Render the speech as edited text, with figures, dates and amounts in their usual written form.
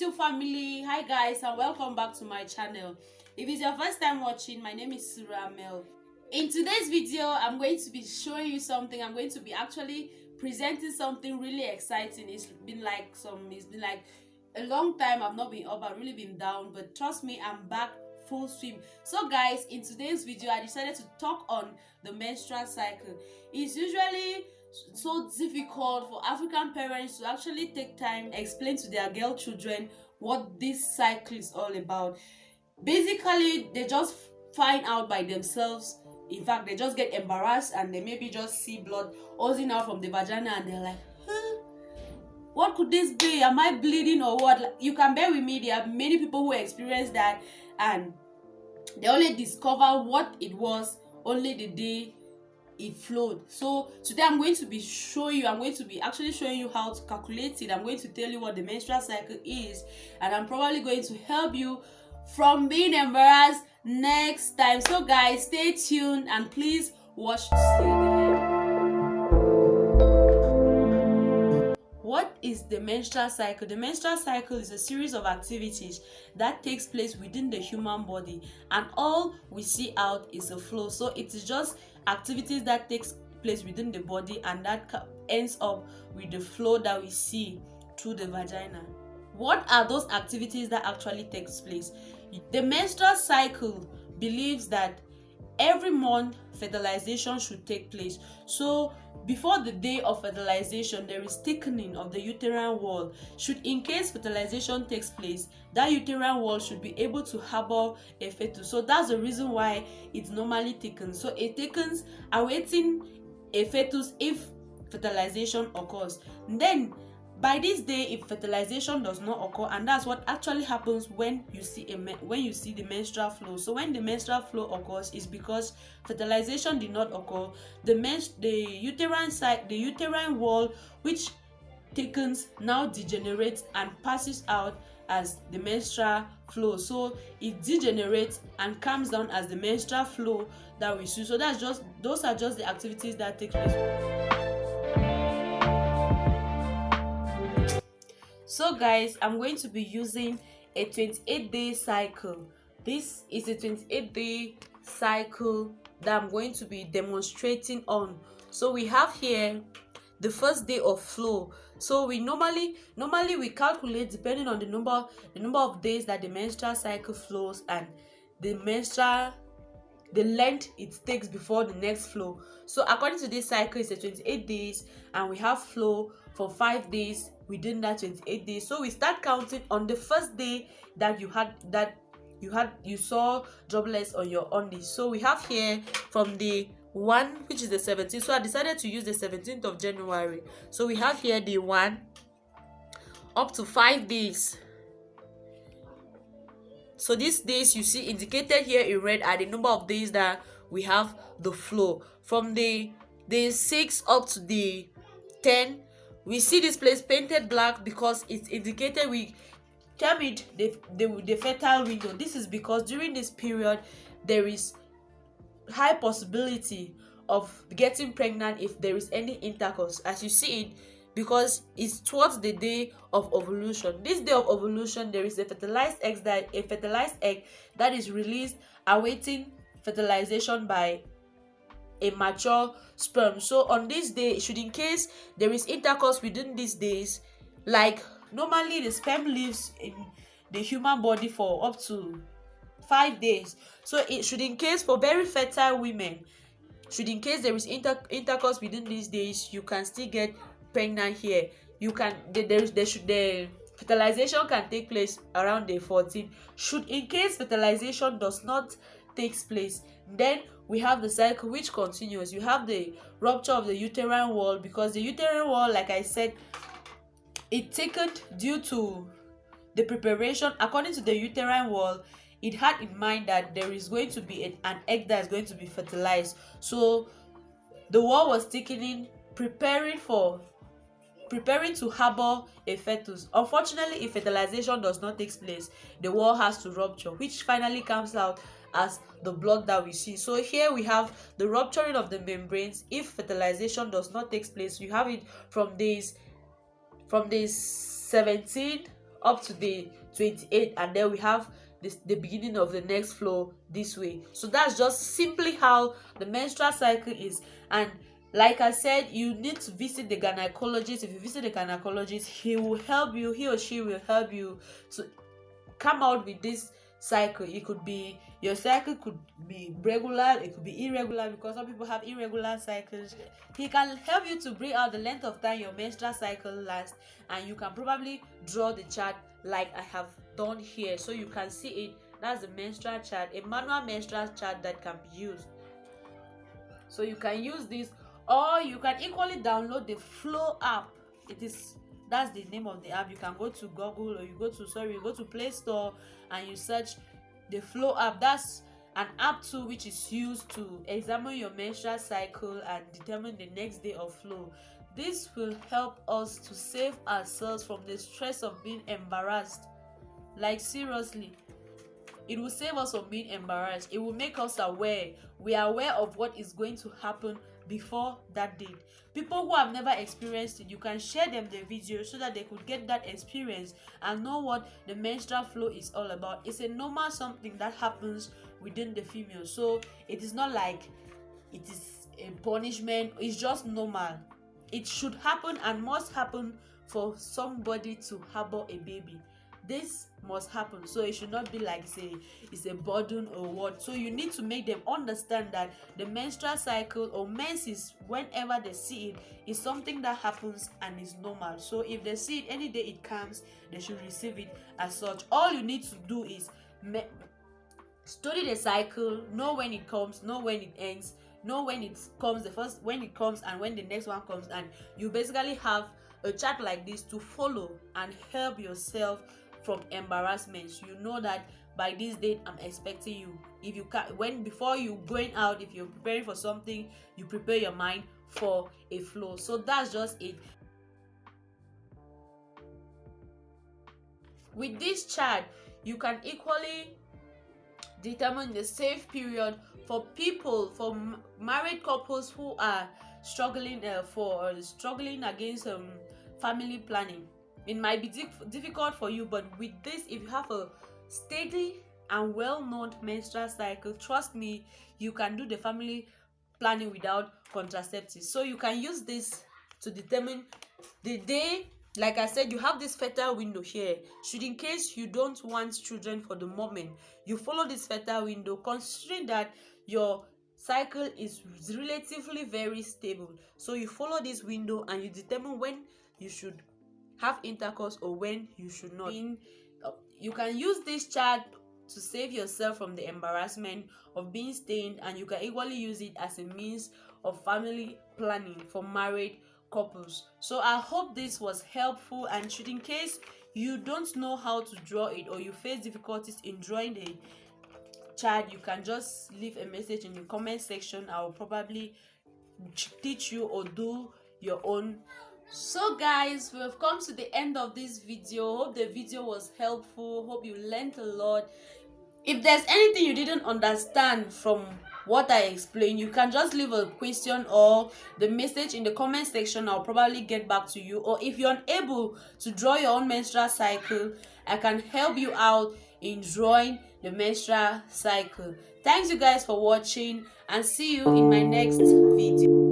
YouTube family, hi guys, and welcome back to my channel. If it's your first time watching, my name is Suramel. In today's video, I'm going to be showing you something. I'm going to be actually presenting something really exciting. It's been like a long time I've not been up, I've really been down, but trust me, I'm back full swim. So guys, in today's video I decided to talk on the menstrual cycle. It's usually so difficult for African parents to actually take time explain to their girl children what this cycle is all about. Basically, they just find out by themselves. In fact, they just get embarrassed and they maybe just see blood oozing out from the vagina and they're like, what could this be? Am I bleeding or what? Like, you can bear with me, there are many people who experience that and they only discover what it was only the day it flowed. So today I'm going to be actually showing you how to calculate it. I'm going to tell you what the menstrual cycle is, and I'm probably going to help you from being embarrassed next time. So guys, stay tuned and please watch to see the end. What is the menstrual cycle? The menstrual cycle is a series of activities that takes place within the human body, and all we see out is a flow. So it is just activities that takes place within the body and that ends up with the flow that we see through the vagina. What are those activities that actually takes place? The menstrual cycle believes that every month fertilization should take place. So before the day of fertilization, there is thickening of the uterine wall. Should in case fertilization takes place, that uterine wall should be able to harbor a fetus. So that's the reason why it's normally thickens. So it thickens awaiting a fetus if fertilization occurs. Then by this day, if fertilization does not occur, and that's what actually happens when you see the menstrual flow. So when the menstrual flow occurs, is because fertilization did not occur. The uterine wall, which thickens, now degenerates and passes out as the menstrual flow. So it degenerates and comes down as the menstrual flow that we see. So those are just the activities that take place. So guys, I'm going to be using a 28-day cycle. This is a 28-day cycle that I'm going to be demonstrating on. So we have here the first day of flow. So we normally we calculate depending on the number of days that the menstrual cycle flows and the length it takes before the next flow. So according to this cycle, it's a 28 days and we have flow for 5 days within that 28 days. So we start counting on the first day that you saw droplets on your undies. So we have here from the 1, which is the 17th. So I decided to use the 17th of January. So we have here the 1 up to 5 days. So these days you see indicated here in red are the number of days that we have the flow. From the 6 up to the 10, we see this place painted black because it's indicated, we term it the fertile window. This is because during this period there is high possibility of getting pregnant if there is any intercourse, as you see it, because it's towards the day of ovulation. This day of ovulation, there is a fertilized egg that is released awaiting fertilization by a mature sperm. So on this day, should in case there is intercourse within these days, like normally the sperm lives in the human body for up to 5 days. So it should in case for very fertile women, should in case there is intercourse within these days, you can still get pregnant here. You can the fertilization can take place around day 14. Should in case fertilization does not takes place, then we have the cycle which continues. You have the rupture of the uterine wall, because the uterine wall, like I said, it thickened due to the preparation. According to the uterine wall, it had in mind that there is going to be an egg that is going to be fertilized. So the wall was thickening, preparing to harbor a fetus. Unfortunately, if fertilization does not take place, the wall has to rupture, which finally comes out as the blood that we see. So here we have the rupturing of the membranes if fertilization does not take place. You have it from days 17 up to the 28, and then we have the beginning of the next flow this way. So that's just simply how the menstrual cycle is. And like I said, you need to visit the gynecologist. If you visit the gynecologist, he or she will help you to come out with this cycle. It could be, your cycle could be regular, it could be irregular, because some people have irregular cycles. He can help you to bring out the length of time your menstrual cycle lasts, and you can probably draw the chart like I have done here, so you can see it. That's the menstrual chart, a manual menstrual chart that can be used. So you can use this, or you can equally download the Flow app. That's the name of the app. You can go to Google, or you go to Play Store and you search the Flow app. That's an app too which is used to examine your menstrual cycle and determine the next day of flow. This will help us to save ourselves from the stress of being embarrassed. Like, seriously, it will save us from being embarrassed. It will make us aware. We are aware of what is going to happen before that date. People who have never experienced it, you can share them the video so that they could get that experience and know what the menstrual flow is all about. It's a normal something that happens within the female, so it is not like it is a punishment. It's just normal. It should happen and must happen for somebody to harbor a baby. This must happen, so it should not be like it's a burden or what. So you need to make them understand that the menstrual cycle or menses, whenever they see it, is something that happens and is normal. So if they see it any day it comes, they should receive it as such. All you need to do is study the cycle, know when it comes, know when it ends, know when it comes, when it comes and when the next one comes, and you basically have a chart like this to follow and help yourself from embarrassments. You know that by this date I'm expecting you. If you can, before you going out, if you're preparing for something, you prepare your mind for a flow. So that's just it. With this chart, you can equally determine the safe period for married couples who are struggling against family planning. It might be difficult for you, but with this, if you have a steady and well-known menstrual cycle, trust me, you can do the family planning without contraceptives. So you can use this to determine the day. Like I said, you have this fertile window here. Should, in case you don't want children for the moment, you follow this fertile window, considering that your cycle is relatively very stable. So you follow this window and you determine when you should have intercourse or when you should not. You can use this chart to save yourself from the embarrassment of being stained, and you can equally use it as a means of family planning for married couples. So I hope this was helpful, and should, in case you don't know how to draw it or you face difficulties in drawing the chart, you can just leave a message in the comment section. I will probably teach you or do your own. So guys, we have come to the end of this video. Hope the video was helpful. Hope you learned a lot. If there's anything you didn't understand from what I explained, you can just leave a question or the message in the comment section. I'll probably get back to you. Or if you're unable to draw your own menstrual cycle, I can help you out in drawing the menstrual cycle. Thanks you guys for watching, and see you in my next video.